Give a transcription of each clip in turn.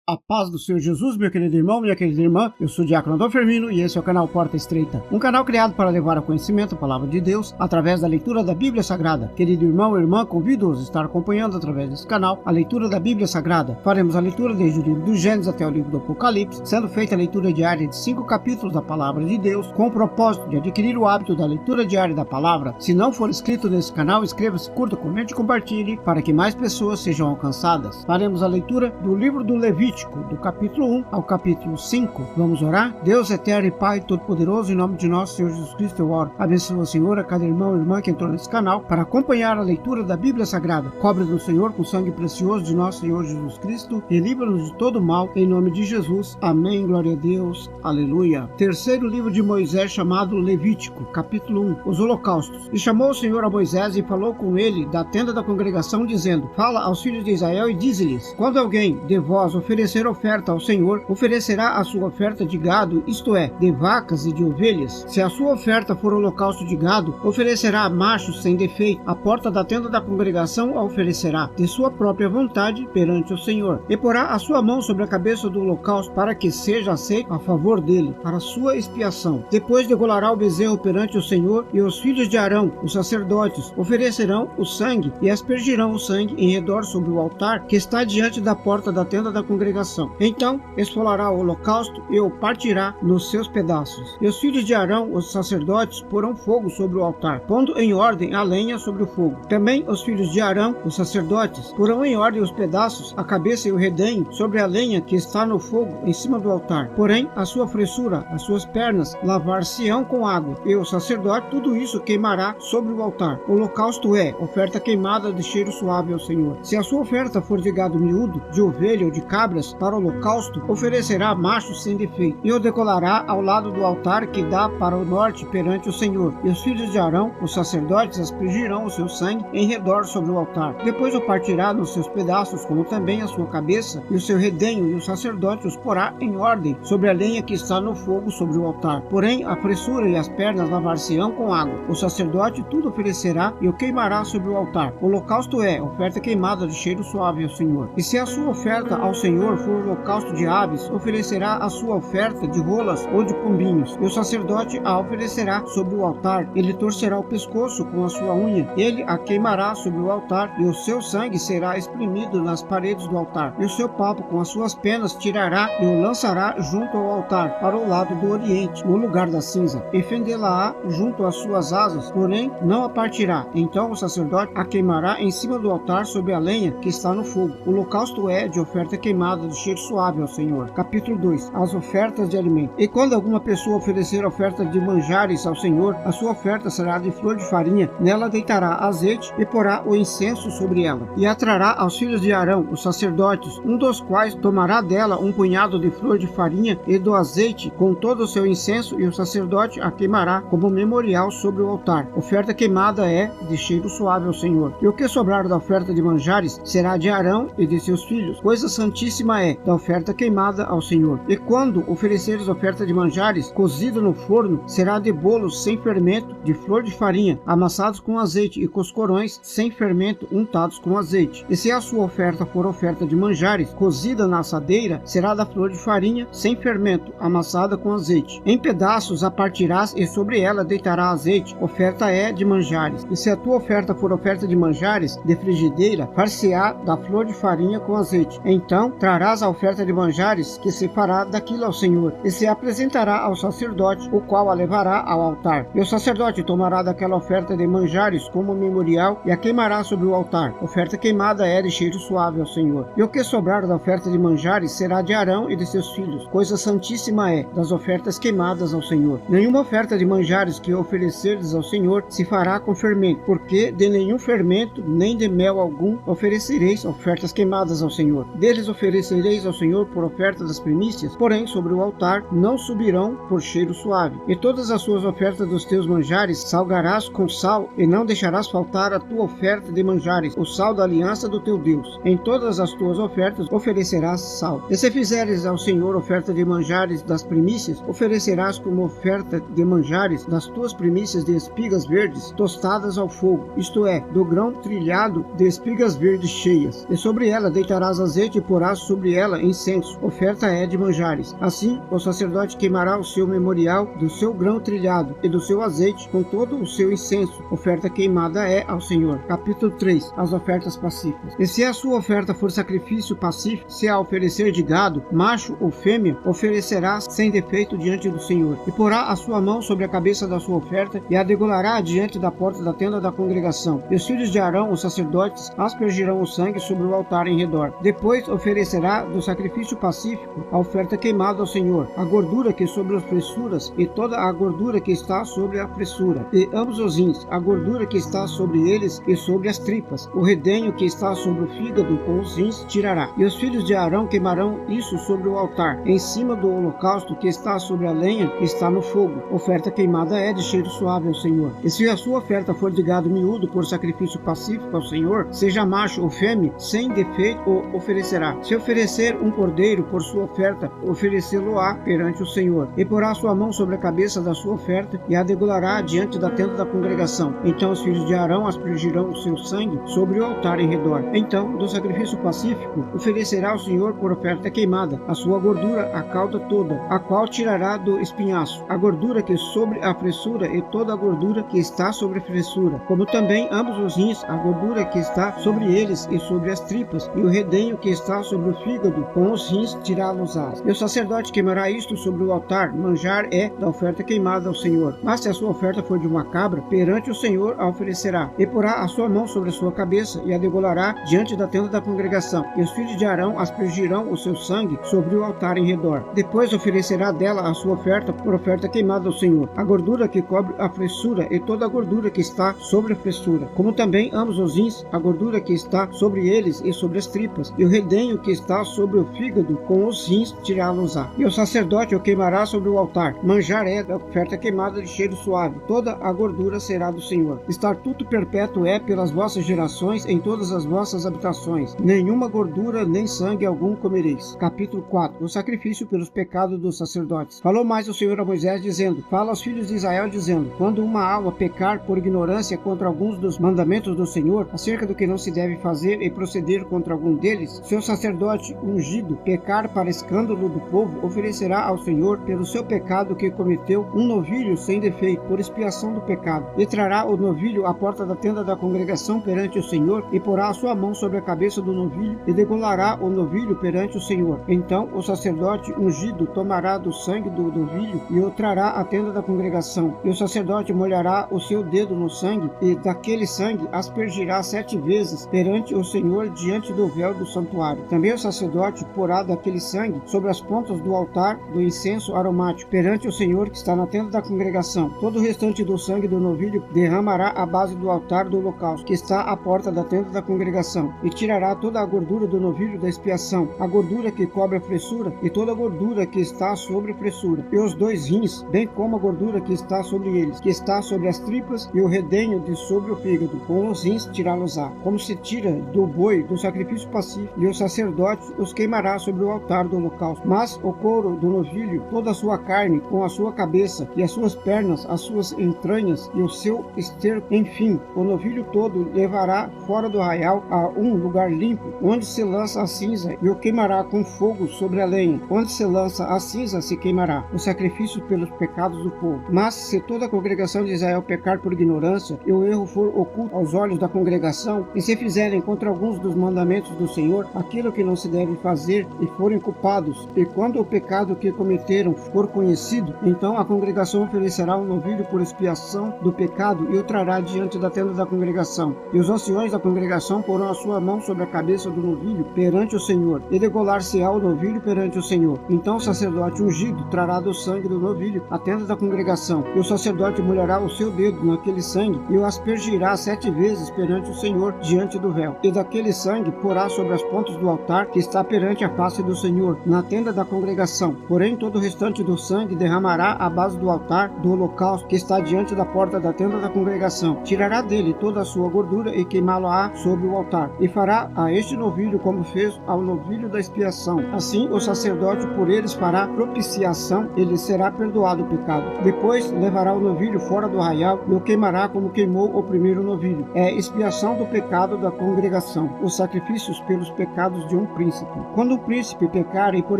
A paz do Senhor Jesus, meu querido irmão, minha querida irmã. Eu sou o Diácono Adolfo Firmino e esse é o canal Porta Estreita, um canal criado para levar ao conhecimento a palavra de Deus através da leitura da Bíblia Sagrada. Querido irmão e irmã, convido-os a estar acompanhando através desse canal a leitura da Bíblia Sagrada. Faremos a leitura desde o livro do Gênesis até o livro do Apocalipse, sendo feita a leitura diária de 5 capítulos da palavra de Deus, com o propósito de adquirir o hábito da leitura diária da palavra. Se não for inscrito nesse canal, inscreva-se, curta, comente e compartilhe para que mais pessoas sejam alcançadas. Faremos a leitura do livro do Levítico, do capítulo 1 ao capítulo 5. Vamos orar? Deus eterno e Pai todo-poderoso, em nome de nosso Senhor Jesus Cristo eu oro. Abençoa, Senhor, a cada irmão e irmã que entrou nesse canal para acompanhar a leitura da Bíblia Sagrada. Cobre-nos, Senhor, com o sangue precioso de nosso Senhor Jesus Cristo e livra-nos de todo mal, em nome de Jesus. Amém. Glória a Deus. Aleluia. Terceiro livro de Moisés, chamado Levítico, capítulo 1. Os holocaustos. E chamou o Senhor a Moisés e falou com ele da tenda da congregação, dizendo: Fala aos filhos de Israel e dize-lhes: Quando alguém de vós oferecer oferta ao Senhor, oferecerá a sua oferta de gado, isto é, de vacas e de ovelhas. Se a sua oferta for holocausto de gado, oferecerá machos sem defeito. A porta da tenda da congregação a oferecerá de sua própria vontade perante o Senhor. E porá a sua mão sobre a cabeça do holocausto, para que seja aceito a favor dele, para sua expiação. Depois degolará o bezerro perante o Senhor, e os filhos de Arão, os sacerdotes, oferecerão o sangue e aspergirão o sangue em redor sobre o altar que está diante da porta da tenda da congregação. Então esfolará o holocausto e o partirá nos seus pedaços. E os filhos de Arão, os sacerdotes, porão fogo sobre o altar, pondo em ordem a lenha sobre o fogo. Também os filhos de Arão, os sacerdotes, porão em ordem os pedaços, a cabeça e o redenho sobre a lenha que está no fogo em cima do altar. Porém, a sua fressura, as suas pernas, lavar-se-ão com água, e o sacerdote tudo isso queimará sobre o altar. O holocausto é oferta queimada de cheiro suave ao Senhor. Se a sua oferta for de gado miúdo, de ovelha ou de cabras, para o holocausto, oferecerá machos sem defeito, e o decolará ao lado do altar que dá para o norte perante o Senhor. E os filhos de Arão, os sacerdotes, aspergirão o seu sangue em redor sobre o altar. Depois o partirá nos seus pedaços, como também a sua cabeça e o seu redenho, e o sacerdote os porá em ordem sobre a lenha que está no fogo sobre o altar. Porém, a fressura e as pernas lavar-se-ão com água. O sacerdote tudo oferecerá e o queimará sobre o altar. O holocausto é oferta queimada de cheiro suave ao Senhor. E se a sua oferta ao Senhor for holocausto de aves, oferecerá a sua oferta de rolas ou de pombinhos, e o sacerdote a oferecerá sobre o altar. Ele torcerá o pescoço com a sua unha, ele a queimará sobre o altar, e o seu sangue será espremido nas paredes do altar, e o seu papo com as suas penas tirará e o lançará junto ao altar, para o lado do oriente, no lugar da cinza, e fendê-la-á junto às suas asas, porém não a partirá. Então o sacerdote a queimará em cima do altar sobre a lenha que está no fogo. O holocausto é de oferta queimada de cheiro suave ao Senhor. Capítulo 2. As ofertas de alimento. E quando alguma pessoa oferecer oferta de manjares ao Senhor, a sua oferta será de flor de farinha, nela deitará azeite e porá o incenso sobre ela. E a trará aos filhos de Arão, os sacerdotes, um dos quais tomará dela um punhado de flor de farinha e do azeite com todo o seu incenso, e o sacerdote a queimará como memorial sobre o altar. Oferta queimada é de cheiro suave ao Senhor. E o que sobrar da oferta de manjares será de Arão e de seus filhos. Coisa santíssima é da oferta queimada ao Senhor. E quando ofereceres oferta de manjares, cozida no forno, será de bolos sem fermento, de flor de farinha, amassados com azeite, e coscorões sem fermento, untados com azeite. E se a sua oferta for oferta de manjares, cozida na assadeira, será da flor de farinha, sem fermento, amassada com azeite. Em pedaços a partirás, e sobre ela deitará azeite. Oferta é de manjares. E se a tua oferta for oferta de manjares, de frigideira, far-se-á da flor de farinha com azeite. Então trarás a oferta de manjares, que se fará daquilo ao Senhor, e se apresentará ao sacerdote, o qual a levará ao altar. E o sacerdote tomará daquela oferta de manjares como memorial, e a queimará sobre o altar. Oferta queimada é de cheiro suave ao Senhor. E o que sobrar da oferta de manjares será de Arão e de seus filhos. Coisa santíssima é das ofertas queimadas ao Senhor. Nenhuma oferta de manjares que oferecerdes ao Senhor se fará com fermento, porque de nenhum fermento, nem de mel algum, oferecereis ofertas queimadas ao Senhor. Deles oferecereis ao Senhor por oferta das primícias, porém sobre o altar não subirão por cheiro suave. E todas as suas ofertas dos teus manjares salgarás com sal, e não deixarás faltar a tua oferta de manjares, o sal da aliança do teu Deus. Em todas as tuas ofertas oferecerás sal. E se fizeres ao Senhor oferta de manjares das primícias, oferecerás como oferta de manjares das tuas primícias de espigas verdes tostadas ao fogo, isto é, do grão trilhado de espigas verdes cheias. E sobre ela deitarás azeite e porás sobre sobre ela incenso, oferta é de manjares. Assim, o sacerdote queimará o seu memorial do seu grão trilhado e do seu azeite com todo o seu incenso, oferta queimada é ao Senhor. Capítulo 3. As ofertas pacíficas. E se a sua oferta for sacrifício pacífico, se a oferecer de gado, macho ou fêmea, oferecerá sem defeito diante do Senhor, e porá a sua mão sobre a cabeça da sua oferta, e a degolará diante da porta da tenda da congregação. E os filhos de Arão, os sacerdotes, aspergirão o sangue sobre o altar em redor. Depois oferecerá do sacrifício pacífico a oferta queimada ao Senhor, a gordura que sobre as pressuras, e toda a gordura que está sobre a pressura, e ambos os rins, a gordura que está sobre eles e sobre as tripas, o redenho que está sobre o fígado com os rins tirará. E os filhos de Arão queimarão isso sobre o altar, em cima do holocausto que está sobre a lenha que está no fogo. Oferta queimada é de cheiro suave ao Senhor. E se a sua oferta for de gado miúdo por sacrifício pacífico ao Senhor, seja macho ou fêmea, sem defeito o oferecerá. Se oferecer um cordeiro por sua oferta, oferecê-lo-á perante o Senhor. E porá sua mão sobre a cabeça da sua oferta, e a degolará diante da tenda da congregação. Então os filhos de Arão aspergirão o seu sangue sobre o altar em redor. Então, do sacrifício pacífico, oferecerá ao Senhor por oferta queimada a sua gordura, a cauda toda, a qual tirará do espinhaço, a gordura que sobre a fressura e toda a gordura que está sobre a fressura, como também ambos os rins, a gordura que está sobre eles e sobre as tripas, e o redenho que está sobre o fígado, com os rins tirá-los-ás. E o sacerdote queimará isto sobre o altar, manjar é da oferta queimada ao Senhor. Mas se a sua oferta for de uma cabra, perante o Senhor a oferecerá, e porá a sua mão sobre a sua cabeça, e a degolará diante da tenda da congregação. E os filhos de Arão aspergirão o seu sangue sobre o altar em redor. Depois oferecerá dela a sua oferta por oferta queimada ao Senhor, a gordura que cobre a fressura e toda a gordura que está sobre a fressura, como também ambos os rins, a gordura que está sobre eles e sobre as tripas, e o redenho que está sobre o fígado, com os rins tirá-los-á. E o sacerdote o queimará sobre o altar, manjar é da oferta queimada de cheiro suave, toda a gordura será do Senhor. Estatuto perpétuo é pelas vossas gerações em todas as vossas habitações, nenhuma gordura nem sangue algum comereis. Capítulo 4. O sacrifício pelos pecados dos sacerdotes. Falou mais o Senhor a Moisés, dizendo: fala aos filhos de Israel, dizendo: quando uma alma pecar por ignorância contra alguns dos mandamentos do Senhor, acerca do que não se deve fazer e proceder contra algum deles, seu sacerdote ungido pecar para escândalo do povo, oferecerá ao Senhor pelo seu pecado que cometeu um novilho sem defeito, por expiação do pecado. E trará o novilho à porta da tenda da congregação perante o Senhor, e porá a sua mão sobre a cabeça do novilho, e degolará o novilho perante o Senhor. Então o sacerdote ungido tomará do sangue do novilho e o trará à tenda da congregação. E o sacerdote molhará o seu dedo no sangue, e daquele sangue aspergirá 7 vezes perante o Senhor diante do véu do santuário. Também o sacerdote porá daquele sangue sobre as pontas do altar do incenso aromático perante o Senhor que está na tenda da congregação. Todo o restante do sangue do novilho derramará à base do altar do holocausto que está à porta da tenda da congregação, e tirará toda a gordura do novilho da expiação, a gordura que cobre a fressura e toda a gordura que está sobre a fressura, e os 2 rins, bem como a gordura que está sobre eles, que está sobre as tripas, e o redenho de sobre o fígado, com os rins tirá-los-á, como se tira do boi do sacrifício pacífico, e o sacerdote os queimará sobre o altar do holocausto. Mas o couro do novilho, toda a sua carne, com a sua cabeça, e as suas pernas, as suas entranhas, e o seu esterco, enfim, o novilho todo levará fora do arraial a um lugar limpo, onde se lança a cinza, e o queimará com fogo sobre a lenha. Onde se lança a cinza se queimará, o sacrifício pelos pecados do povo. Mas se toda a congregação de Israel pecar por ignorância, e o erro for oculto aos olhos da congregação, e se fizerem contra alguns dos mandamentos do Senhor aquilo que não se deve fazer, e forem culpados, e quando o pecado que cometeram for conhecido, então a congregação oferecerá um novilho por expiação do pecado, e o trará diante da tenda da congregação. E os anciões da congregação porão a sua mão sobre a cabeça do novilho perante o Senhor, e degolar-se-á o novilho perante o Senhor. Então o sacerdote ungido trará do sangue do novilho a tenda da congregação, e o sacerdote molhará o seu dedo naquele sangue, e o aspergirá 7 vezes perante o Senhor diante do véu. E daquele sangue porá sobre as pontas do altar que está perante a face do Senhor, na tenda da congregação. Porém todo o restante do sangue derramará à base do altar do holocausto que está diante da porta da tenda da congregação. Tirará dele toda a sua gordura e queimá-la-á sobre o altar. E fará a este novilho como fez ao novilho da expiação. Assim o sacerdote por eles fará propiciação, e lhe será perdoado o pecado. Depois levará o novilho fora do arraial e o queimará como queimou o primeiro novilho. É expiação do pecado da congregação. Os sacrifícios pelos pecados de um príncipe. Quando o príncipe pecar e por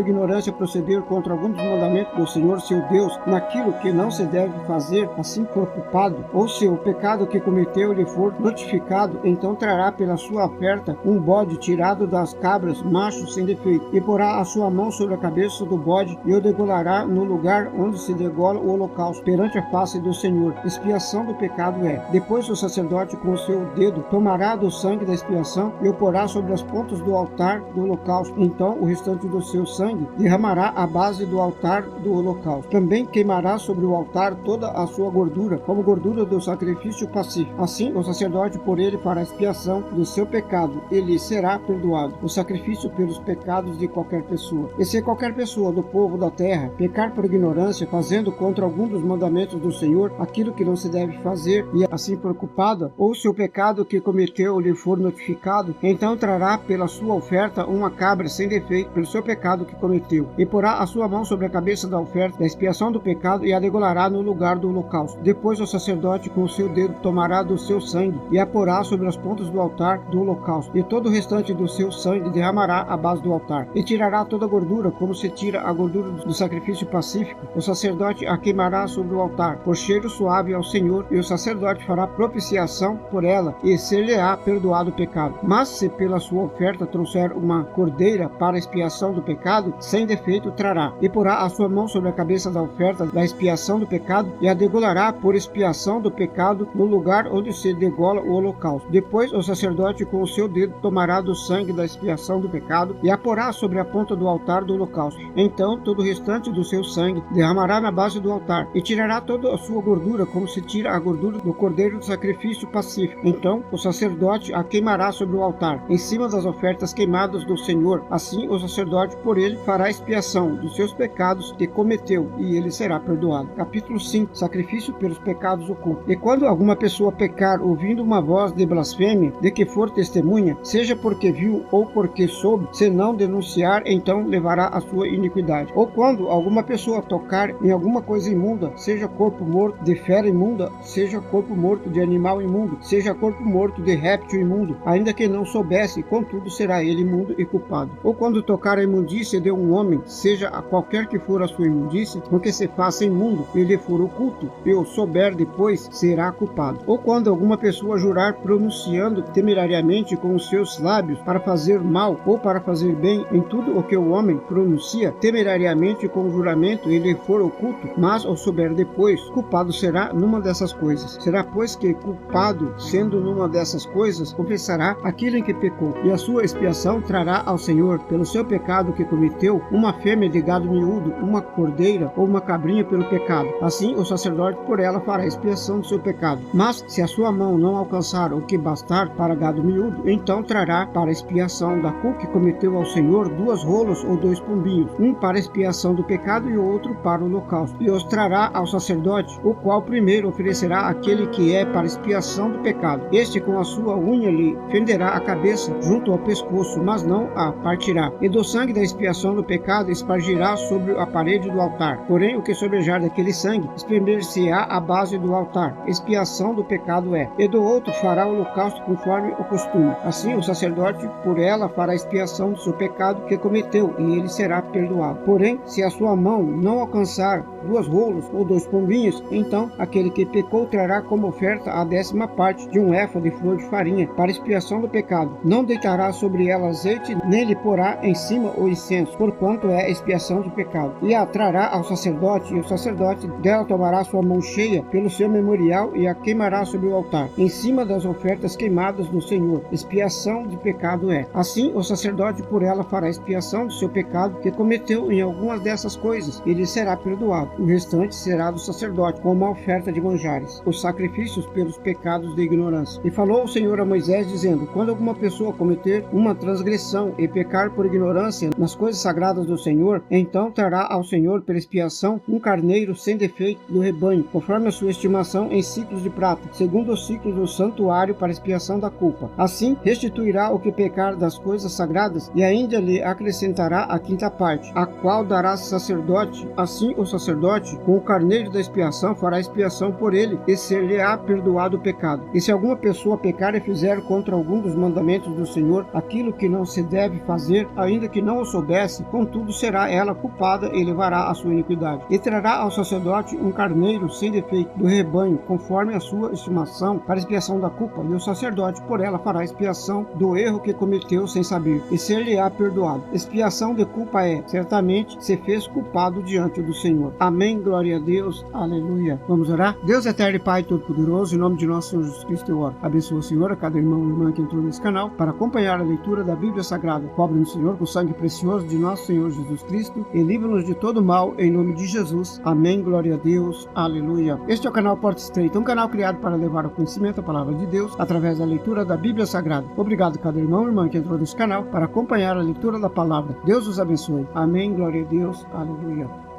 ignorância proceder contra algum dos mandamentos do Senhor seu Deus, naquilo que não se deve fazer, assim for culpado, ou se o pecado que cometeu lhe for notificado, então trará pela sua oferta um bode tirado das cabras, macho sem defeito, e porá a sua mão sobre a cabeça do bode e o degolará no lugar onde se degola o holocausto, perante a face do Senhor. Expiação do pecado é. Depois o sacerdote com o seu dedo tomará do sangue da expiação e o porá sobre as pontas do altar do holocausto. Então o restante do seu sangue derramará à base do altar do holocausto. Também queimará sobre o altar toda a sua gordura, como gordura do sacrifício pacífico. Assim o sacerdote por ele fará expiação do seu pecado, ele será perdoado. O sacrifício pelos pecados de qualquer pessoa. E se qualquer pessoa do povo da terra pecar por ignorância, fazendo contra algum dos mandamentos do Senhor aquilo que não se deve fazer, e assim for culpada, ou se o pecado que cometeu lhe for notificado, então trará pela sua oferta uma cabra sem defeito pelo seu pecado que cometeu, e porá a sua mão sobre a cabeça da oferta da expiação do pecado e a degolará no lugar do holocausto. Depois o sacerdote com o seu dedo tomará do seu sangue e a porá sobre as pontas do altar do holocausto, e todo o restante do seu sangue derramará à base do altar, e tirará toda a gordura, como se tira a gordura do sacrifício pacífico. O sacerdote a queimará sobre o altar, por cheiro suave ao Senhor, e o sacerdote fará propiciação por ela, e ser-lhe-á perdoado o pecado. Mas se pela sua oferta trouxer uma cordeira para expiação do pecado, sem defeito trará, e porá a sua mão sobre a cabeça da oferta da expiação do pecado, e a degolará por expiação do pecado no lugar onde se degola o holocausto. Depois o sacerdote com o seu dedo tomará do sangue da expiação do pecado e a porá sobre a ponta do altar do holocausto. Então todo o restante do seu sangue derramará na base do altar, e tirará toda a sua gordura, como se tira a gordura do cordeiro do sacrifício pacífico. Então o sacerdote a queimará sobre o altar, em cima das ofertas queimadas do Senhor. Assim o sacerdote por ele fará expiação dos seus pecados que cometeu, e ele será perdoado. Capítulo 5. Sacrifício pelos pecados ocultos. E quando alguma pessoa pecar ouvindo uma voz de blasfêmia, de que for testemunha, seja porque viu ou porque soube, se não denunciar, então levará a sua iniquidade. Ou quando alguma pessoa tocar em alguma coisa imunda, seja corpo morto de fera imunda, seja corpo morto de animal imundo, seja corpo morto de réptil imundo, ainda que não soubesse, contudo será ele imundo e culpado. Ou quando tocar a imundícia de um homem, seja a qualquer que for a sua imundícia, com que se faça imundo, e lhe for oculto, e o souber depois, será culpado. Ou quando alguma pessoa jurar pronunciando temerariamente com os seus lábios para fazer mal ou para fazer bem em tudo o que o homem pronuncia temerariamente com o juramento, e lhe for oculto, mas o souber depois, culpado será numa dessas coisas. Será, pois, que culpado, sendo numa dessas coisas, confessará aquilo em que pecou, e a sua expiação trará ao Senhor, pelo seu pecado que cometeu, uma fêmea de gado miúdo, uma cordeira ou uma cabrinha pelo pecado. Assim o sacerdote por ela fará expiação do seu pecado. Mas se a sua mão não alcançar o que bastar para gado miúdo, então trará para expiação da culpa que cometeu ao Senhor 2 rolos ou 2 pombinhos, um para expiação do pecado e o outro para o holocausto, e os trará ao sacerdote, o qual primeiro oferecerá aquele que é para expiação do pecado. Este com a sua unha lhe fenderá a cabeça junto ao pescoço, mas não a partirá, e do sangue da expiação do pecado espargirá sobre a parede do altar. Porém o que sobrejar daquele sangue espremer-se-á à base do altar. Expiação do pecado é. E do outro fará o holocausto conforme o costume. Assim o sacerdote por ela fará expiação do seu pecado que cometeu, e ele será perdoado. Porém, se a sua mão não alcançar 2 rolos ou 2 pombinhos, então aquele que pecou trará como oferta a 10ª parte de um éfa de flor de farinha para expiação do pecado. Não deitará sobre ela azeite, nem lhe porá em cima o incenso, porquanto é expiação do pecado. E a trará ao sacerdote, e o sacerdote dela tomará sua mão cheia pelo seu memorial e a queimará sobre o altar, em cima das ofertas queimadas do Senhor. Expiação de pecado é. Assim o sacerdote por ela fará expiação do seu pecado que cometeu em algumas dessas coisas, e lhe será perdoado. O restante será do sacerdote, como a oferta de manjares, os sacrifícios pelos pecados de ignorância. E falou o Senhor a Moisés, dizendo: quando alguma pessoa cometer uma transgressão e pecar por ignorância nas coisas sagradas do Senhor, então trará ao Senhor pela expiação um carneiro sem defeito do rebanho, conforme a sua estimação em ciclos de prata, segundo os ciclos do santuário para expiação da culpa. Assim restituirá o que pecar das coisas sagradas, e ainda lhe acrescentará a 5ª parte, a qual dará sacerdote. Assim o sacerdote com o carneiro da expiação fará expiação por ele, e ser-lhe-á perdoado o pecado. E se alguma pessoa pecar e fizer contra algum dos mandamentos do Senhor aquilo que não se deve fazer, ainda que não o soubesse, contudo será ela culpada e levará a sua iniquidade. E trará ao sacerdote um carneiro sem defeito do rebanho, conforme a sua estimação, para expiação da culpa, e o sacerdote por ela fará expiação do erro que cometeu sem saber, e ser-lhe-á perdoado. Expiação de culpa é, certamente, se fez culpado diante do Senhor. Amém, glória a Deus, aleluia. Vamos orar? Deus eterno e Pai Todo-Poderoso, em nome de nosso Senhor Jesus Cristo, eu oro. Abençoa o Senhor, a cada irmão e irmã que entrou nesse canal, para acompanhar a leitura da Bíblia Sagrada. Cobre-nos, Senhor, com o sangue precioso de nosso Senhor Jesus Cristo, e livra-nos de todo mal, em nome de Jesus. Amém, glória a Deus, aleluia. Este é o canal Porta Estreita, um canal criado para levar ao conhecimento a palavra de Deus, através da leitura da Bíblia Sagrada. Obrigado a cada irmão e irmã que entrou nesse canal, para acompanhar a leitura da palavra. Deus os abençoe. Amém, glória a Deus, aleluia.